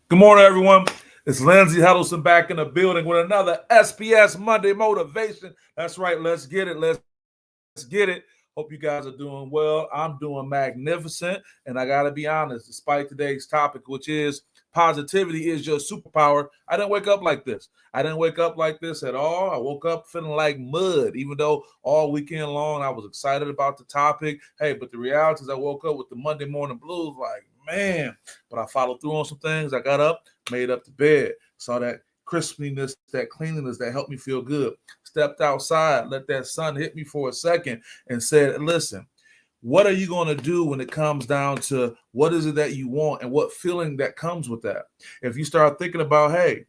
Good morning, everyone. It's Lindsey Huddleston back in the building with another SPS Monday Motivation. That's right. Let's get it. Let's get it. Hope you guys are doing well. I'm doing magnificent. And I got to be honest, despite today's topic, which is positivity is your superpower, I didn't wake up like this. I didn't wake up like this at all. I woke up feeling like mud, even though all weekend long I was excited about the topic. Hey, but the reality is I woke up with the Monday morning blues like, man. But I followed through on some things. I got up, made up the bed, saw that crispiness, that cleanliness that helped me feel good. Stepped outside, let that sun hit me for a second, and said, listen, what are you going to do when it comes down to what is it that you want and what feeling that comes with that? If you start thinking about, hey,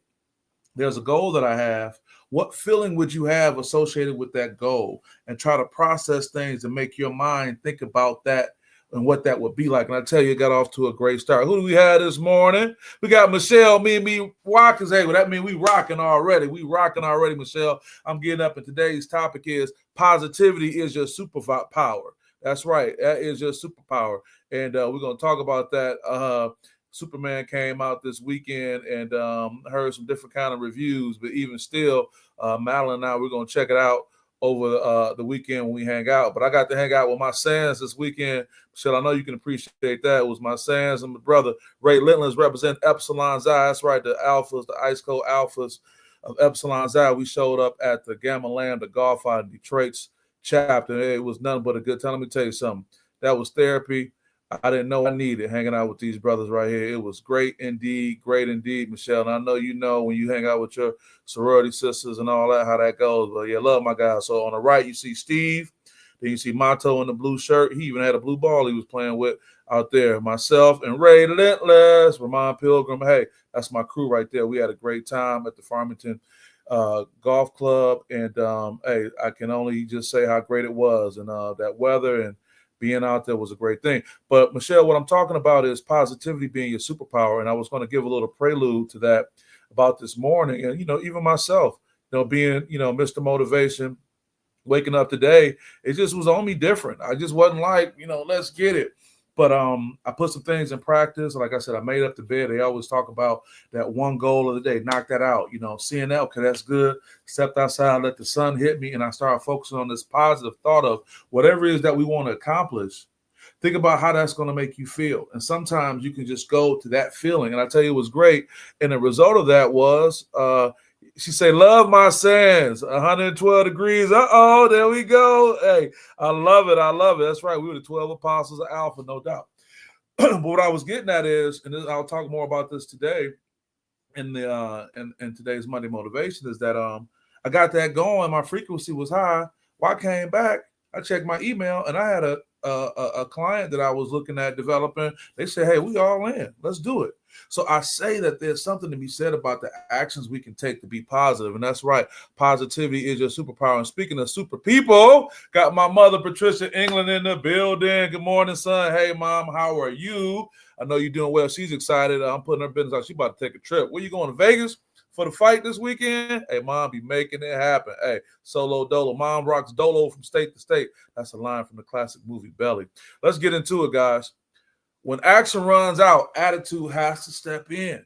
there's a goal that I have, what feeling would you have associated with that goal? And try to process things and make your mind think about that and what that would be like. And I tell you, it got off to a great start. Who do we have this morning? We got Michelle, me, Watkins. Hey, well, that means we rocking already. We rocking already, Michelle. I'm getting up, and today's topic is positivity is your superpower. That's right. That is your superpower. And we're going to talk about that. Superman came out this weekend and heard some different kind of reviews, but even still, Madeline and I, we're going to check it out over the weekend when we hang out. But I got to hang out with my Sans this weekend. Michelle, I know you can appreciate that. It was my Sans and my brother, Ray Litlands, represent Epsilon Xi. That's right, the Alphas, the Ice Cold Alphas of Epsilon Xi. We showed up at the Gamma Lambda Golf out in Detroit's chapter. It was nothing but a good time. Let me tell you something. That was therapy I didn't know I needed hanging out with these brothers right here. It was great indeed, Michelle. And I know you know when you hang out with your sorority sisters and all that, how that goes. But yeah, love my guys. So on the right, you see Steve. Then you see Mato in the blue shirt. He even had a blue ball he was playing with out there. Myself and Ray Relentless, Ramon Pilgrim. Hey, that's my crew right there. We had a great time at the Farmington Golf Club. And hey, I can only just say how great it was. And that weather and being out there was a great thing. But Michelle, what I'm talking about is positivity being your superpower. And I was going to give a little prelude to that about this morning. And, even myself, being, Mr. Motivation, waking up today, it just was on me different. I just wasn't like, let's get it. But I put some things in practice. Like I said, I made up the bed. They always talk about that one goal of the day, knock that out. Seeing that, okay, that's good. Stepped outside, let the sun hit me, and I started focusing on this positive thought of whatever it is that we want to accomplish. Think about how that's going to make you feel. And sometimes you can just go to that feeling. And I tell you, it was great. And the result of that was she said, love my sands, 112 degrees. Uh-oh, there we go. Hey, I love it. I love it. That's right. We were the 12 apostles of Alpha, no doubt. But what I was getting at is, and I'll talk more about this today in the in today's Monday Motivation, is that I got that going. My frequency was high. Well, I came back. I checked my email, and I had a client that I was looking at developing. They said, "Hey, we all in. Let's do it." So I say that there's something to be said about the actions we can take to be positive, and that's right. Positivity is your superpower. And speaking of super people, got my mother Patricia England in the building. Good morning, son. Hey, mom, how are you? I know you're doing well. She's excited. I'm putting her business out. She's about to take a trip. Where you going, to Vegas for the fight this weekend? Hey, mom, be making it happen. Hey, solo dolo. Mom rocks dolo from state to state. That's a line from the classic movie Belly. Let's get into it, guys. When action runs out, attitude has to step in.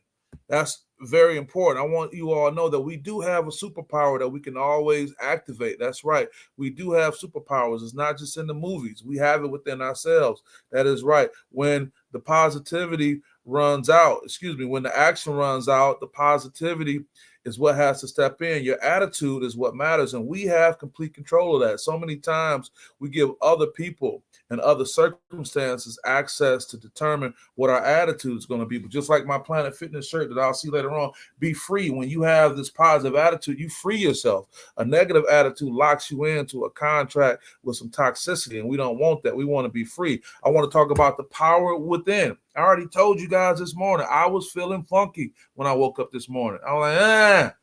That's very important. I want you all to know that we do have a superpower that we can always activate. That's right. We do have superpowers. It's not just in the movies. We have it within ourselves. That is right. When the positivity runs out, when the action runs out, the positivity is what has to step in. Your attitude is what matters, and we have complete control of that. So many times we give other people and other circumstances access to determine what our attitude is going to be. But just like my Planet Fitness shirt that I'll see later on, be free. When you have this positive attitude, you free yourself. A negative attitude locks you into a contract with some toxicity, and we don't want that. We want to be free. I want to talk about the power within. I already told you guys this morning, I was feeling funky when I woke up this morning. I was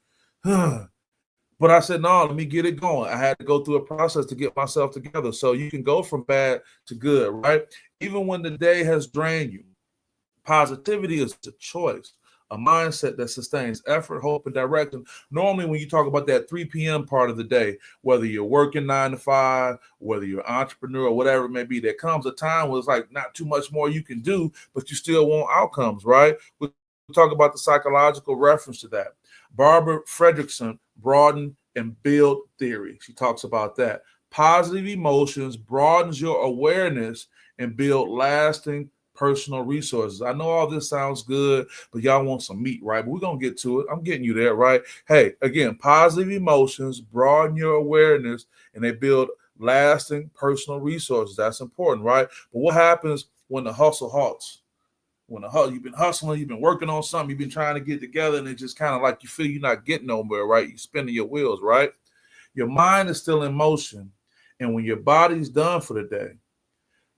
like, But I said, no, let me get it going. I had to go through a process to get myself together. So you can go from bad to good, right? Even when the day has drained you, positivity is a choice, a mindset that sustains effort, hope, and direction. Normally, when you talk about that 3 p.m. part of the day, whether you're working 9 to 5, whether you're an entrepreneur or whatever it may be, there comes a time where it's like not too much more you can do, but you still want outcomes, right? Which talk about the psychological reference to that. Barbara Fredrickson, broaden and build theory. She talks about that. Positive emotions broadens your awareness and build lasting personal resources. I know all this sounds good, but y'all want some meat, right? But we're going to get to it. I'm getting you there, right? Hey, again, positive emotions broaden your awareness and they build lasting personal resources. That's important, right? But what happens when the hustle halts? When you've been hustling, you've been working on something, you've been trying to get together, and it's just kind of like you feel you're not getting nowhere, right? You're spinning your wheels, right? Your mind is still in motion. And when your body's done for the day,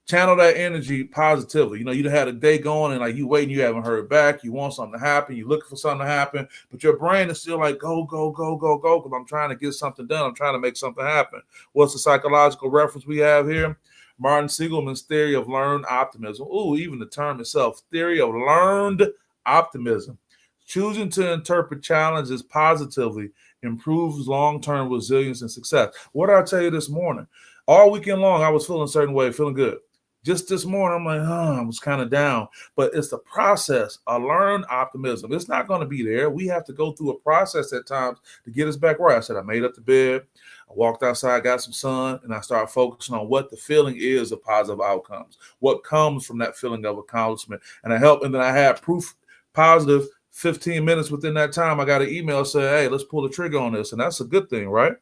channel that energy positively. You know, you had a day going and like you waiting, you haven't heard back. You want something to happen. You're looking for something to happen, but your brain is still like, go, go, go, go, go, because I'm trying to get something done. I'm trying to make something happen. What's the psychological reference we have here? Martin Seligman's theory of learned optimism. Ooh, even the term itself, theory of learned optimism. Choosing to interpret challenges positively improves long-term resilience and success. What did I tell you this morning? All weekend long, I was feeling a certain way, feeling good. Just this morning, I'm like, I was kind of down. But it's the process. I learned optimism. It's not going to be there. We have to go through a process at times to get us back right. I said, I made up the bed. I walked outside, got some sun, and I started focusing on what the feeling is of positive outcomes, what comes from that feeling of accomplishment. And then I had proof positive 15 minutes within that time. I got an email saying, hey, let's pull the trigger on this. And that's a good thing, right?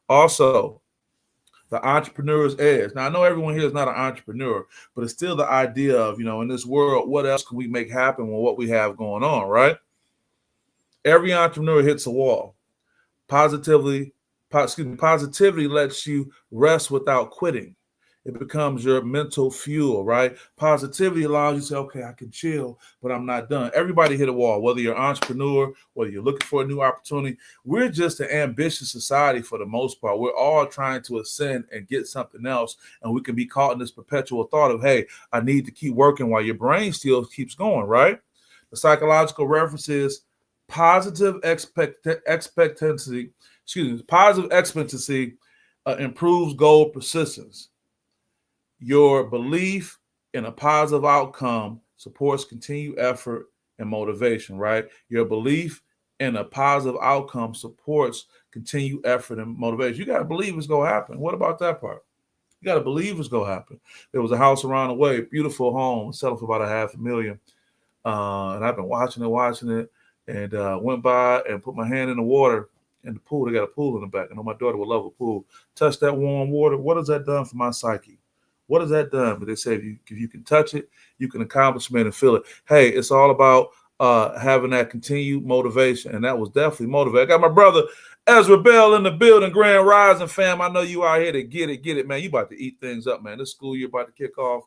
Also, the entrepreneur's edge. Now, I know everyone here is not an entrepreneur, but it's still the idea of, in this world, what else can we make happen with what we have going on, right? Every entrepreneur hits a wall. Positivity lets you rest without quitting. It becomes your mental fuel, right? Positivity allows you to say, okay, I can chill, but I'm not done. Everybody hit a wall, whether you're an entrepreneur, whether you're looking for a new opportunity. We're just an ambitious society for the most part. We're all trying to ascend and get something else, and we can be caught in this perpetual thought of, hey, I need to keep working while your brain still keeps going, right? The psychological reference is positive expectancy improves goal persistence. Your belief in a positive outcome supports continued effort and motivation, right? Your belief in a positive outcome supports continued effort and motivation. You got to believe it's going to happen. What about that part? You got to believe it's going to happen. There was a house around the way, beautiful home, selling for about $500,000. And I've been watching it, and went by and put my hand in the water in the pool. They got a pool in the back. I know my daughter would love a pool. Touch that warm water. What has that done for my psyche? What has that done? But they say if you can touch it, you can accomplish it and feel it. Hey, it's all about having that continued motivation. And that was definitely motivated. I got my brother Ezra Bell in the building, Grand Rising fam. I know you out here to get it, man. You about to eat things up, man. This school year about to kick off.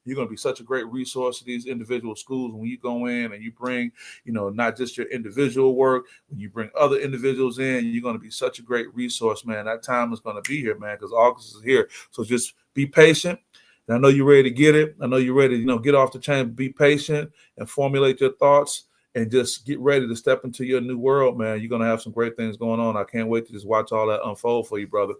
You're going to be such a great resource to these individual schools when you go in and you bring, not just your individual work. When you bring other individuals in, you're going to be such a great resource, man. That time is going to be here, man, because August is here. So just be patient. And I know you're ready to get it. I know you're ready to, get off the chain. Be patient and formulate your thoughts and just get ready to step into your new world, man. You're going to have some great things going on. I can't wait to just watch all that unfold for you, brother.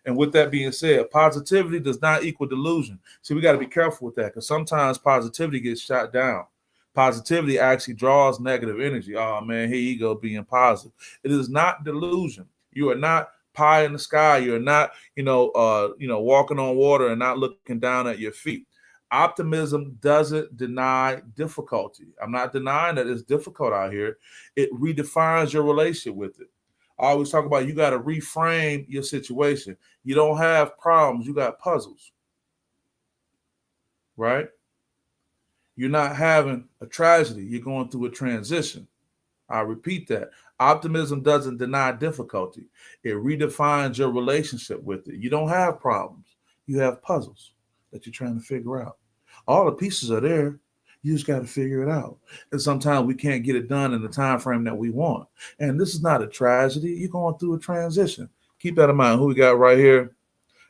And with that being said, positivity does not equal delusion. See, we got to be careful with that because sometimes positivity gets shot down. Positivity actually draws negative energy. Oh, man, here you go being positive. It is not delusion. You are not pie in the sky. You're not, walking on water and not looking down at your feet. Optimism doesn't deny difficulty. I'm not denying that it's difficult out here. It redefines your relationship with it. I always talk about you got to reframe your situation. You don't have problems. You got puzzles, right? You're not having a tragedy. You're going through a transition. I repeat that. Optimism doesn't deny difficulty. It redefines your relationship with it. You don't have problems. You have puzzles that you're trying to figure out. All the pieces are there. You just got to figure it out. And sometimes we can't get it done in the time frame that we want. And this is not a tragedy. You're going through a transition. Keep that in mind. Who we got right here?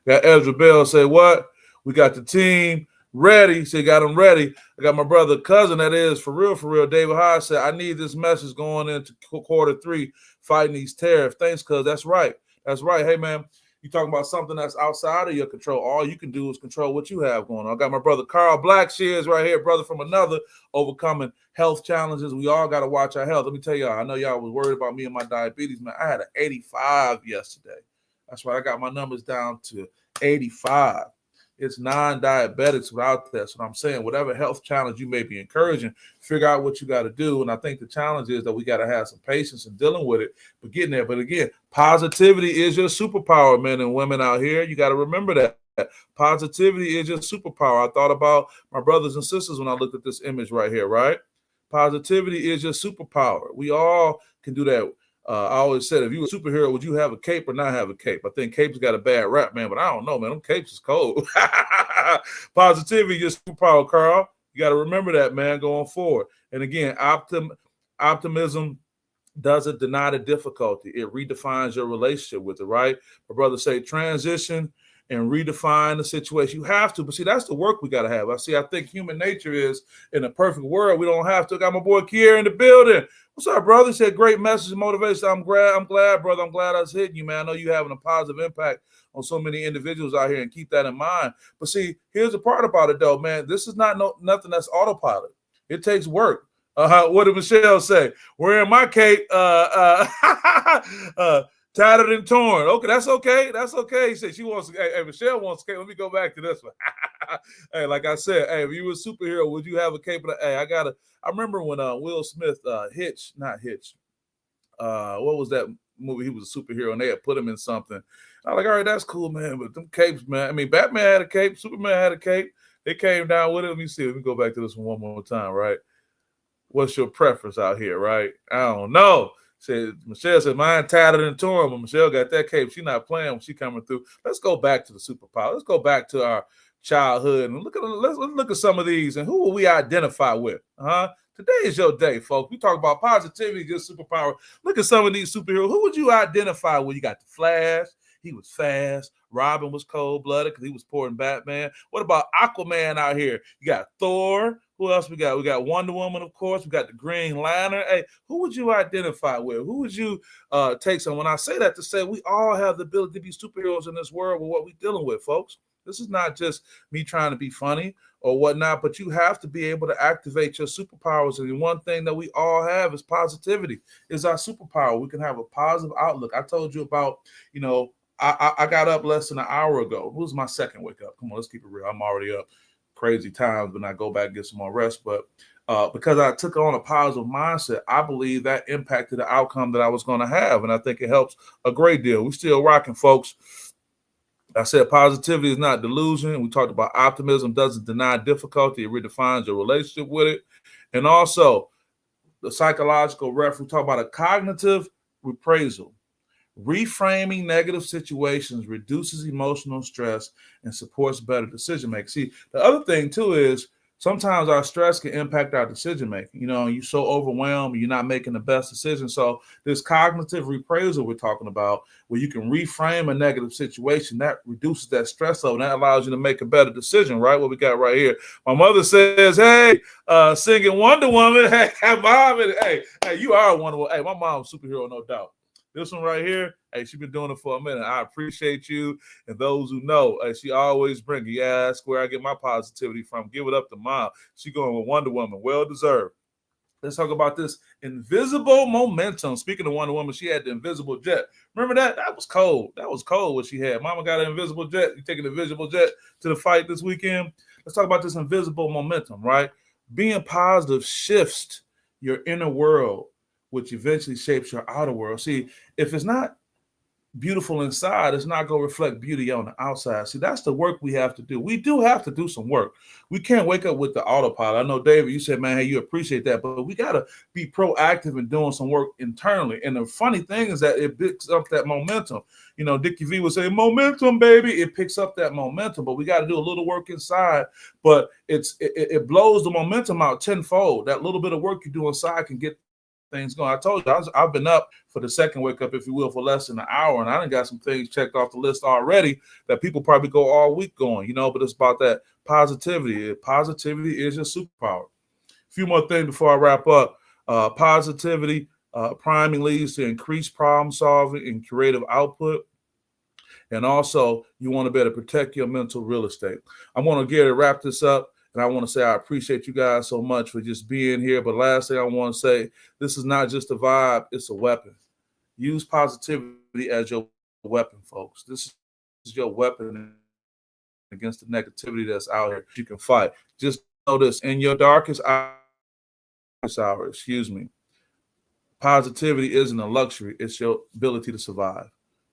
Got Ezra Bell say what? We got the team ready. Say got them ready. I got my brother cousin that is for real. David Hodge said, I need this message going into quarter 3, fighting these tariffs. Thanks, cuz. That's right. Hey, man. You talking about something that's outside of your control. All you can do is control what you have going on. I got my brother Carl Blackshears right here, brother from another, overcoming health challenges. We all got to watch our health. Let me tell y'all, I know y'all was worried about me and my diabetes, man. I had an 85 yesterday. That's why I got my numbers down to 85. It's non-diabetics without that. So I'm saying whatever health challenge you may be encouraging, figure out what you got to do. And I think the challenge is that we got to have some patience in dealing with it, but getting there. But again, positivity is your superpower, men and women out here. You got to remember that. Positivity is your superpower. I thought about my brothers and sisters when I looked at this image right here, right? Positivity is your superpower. We all can do that. I always said, if you were a superhero, would you have a cape or not have a cape? I think capes got a bad rap, man, but I don't know, man. Them capes is cold. Positivity, your superpower, Carl. You got to remember that, man, going forward. And again, optimism doesn't deny the difficulty. It redefines your relationship with it, right? My brother say transition and redefine the situation. You have to, but see, that's the work we got to have. I think human nature is in a perfect world, we don't have to. Got my boy Kier in the building. What's up, brother? He said, great message and motivation. I'm glad, brother. I'm glad I was hitting you, man. I know you having a positive impact on so many individuals out here, and keep that in mind. But see, here's the part about it, though, man. This is not nothing that's autopilot. It takes work. What did Michelle say? Wearing my cape, tattered and torn. Okay, that's okay. That's okay. He said she wants to. Hey, Michelle wants a cape. Let me go back to this one. Hey, like I said, hey, if you were a superhero, would you have a cape? Hey, I remember when Will Smith what was that movie? He was a superhero and they had put him in something. I'm like, all right, that's cool, man. But them capes, man. I mean, Batman had a cape, Superman had a cape. They came down with it. Let me see. Let me go back to this one more time, right? What's your preference out here, right? I don't know. Michelle said, mine tattered and torn, but Michelle got that cape. She not playing when she coming through. Let's go back to the superpower. Let's go back to our childhood and let's look at some of these and who will we identify with? Today is your day, folks. We talk about positivity, just superpower. Look at some of these superheroes. Who would you identify with? You got the Flash. He was fast. Robin was cold-blooded because he was pouring Batman. What about Aquaman out here? You got Thor. Who else we got? We got Wonder Woman, of course. We got the Green Lantern. Hey, who would you identify with? Who would you take some? When I say that, to say we all have the ability to be superheroes in this world with what we're dealing with, folks. This is not just me trying to be funny or whatnot, but you have to be able to activate your superpowers. And the one thing that we all have is positivity, is our superpower. We can have a positive outlook. I told you about, I got up less than an hour ago. It was my second wake up. Come on, let's keep it real. I'm already up crazy times when I go back and get some more rest. But because I took on a positive mindset, I believe that impacted the outcome that I was going to have. And I think it helps a great deal. We're still rocking, folks. I said positivity is not delusion. We talked about optimism doesn't deny difficulty. It redefines your relationship with it. And also the psychological reference, we talk about a cognitive reprisal. Reframing negative situations reduces emotional stress and supports better decision making. See, the other thing too is sometimes our stress can impact our decision making. You're so overwhelmed, you're not making the best decision. So this cognitive reprisal we're talking about, where you can reframe a negative situation, that reduces that stress level, and that allows you to make a better decision, right? What we got right here. My mother says, hey, singing Wonder Woman. Hey, mom, hey, you are a Wonder Woman. Hey, my mom's a superhero, no doubt. This one right here, hey, she's been doing it for a minute. I appreciate you. And those who know, she always bring it. Yeah, that's where I get my positivity from. Give it up to mom. She going with Wonder Woman. Well deserved. Let's talk about this invisible momentum. Speaking of Wonder Woman, she had the invisible jet. Remember that? That was cold. That was cold what she had. Mama got an invisible jet. You taking the invisible jet to the fight this weekend? Let's talk about this invisible momentum, right? Being positive shifts your inner world, which eventually shapes your outer world. See, if it's not beautiful inside, it's not going to reflect beauty on the outside. See, that's the work we have to do. We do have to do some work. We can't wake up with the autopilot. I know, David, you said, man, hey, you appreciate that, but we got to be proactive in doing some work internally. And the funny thing is that it picks up that momentum. Dickie V would say, momentum, baby. It picks up that momentum, but we got to do a little work inside. But it blows the momentum out tenfold. That little bit of work you do inside can get things going. I told you I've been up for the second wake up, if you will, for less than an hour, and I done got some things checked off the list already that people probably go all week going, but it's about that positivity. Positivity is your superpower. A few more things before I wrap up. Positivity priming leads to increased problem solving and creative output. And also, you want to better protect your mental real estate. I'm going to get to wrap this up. And I want to say I appreciate you guys so much for just being here. But last thing I want to say, this is not just a vibe, it's a weapon. Use positivity as your weapon, folks. This is your weapon against the negativity that's out here. You can fight. Just know this, in your darkest hour, positivity isn't a luxury. It's your ability to survive.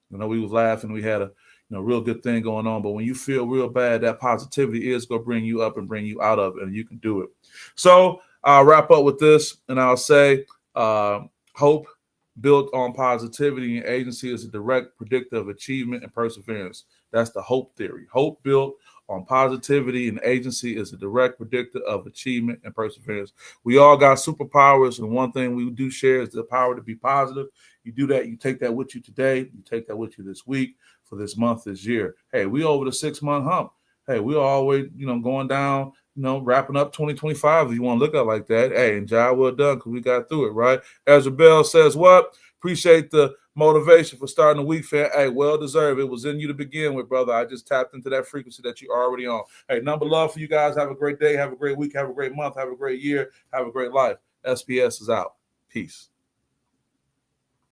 We was laughing. We had a real good thing going on. But when you feel real bad, that positivity is going to bring you up and bring you out of it, and you can do it. So I'll wrap up with this, and I'll say hope built on positivity and agency is a direct predictor of achievement and perseverance. That's the hope theory. Hope built on positivity and agency is a direct predictor of achievement and perseverance. We all got superpowers, and one thing we do share is the power to be positive. You do that, you take that with you today, you take that with you this week, for this month, this year. Hey, we over the 6-month hump. Hey, we always, going down, wrapping up 2025. If you want to look at it like that, hey, and job well done because we got through it, right? Ezra Bell says what? Appreciate the motivation for starting the week, fan. Hey, well deserved. It was in you to begin with, brother. I just tapped into that frequency that you're already on. Hey, number love for you guys. Have a great day. Have a great week. Have a great month. Have a great year. Have a great life. SPS is out. Peace.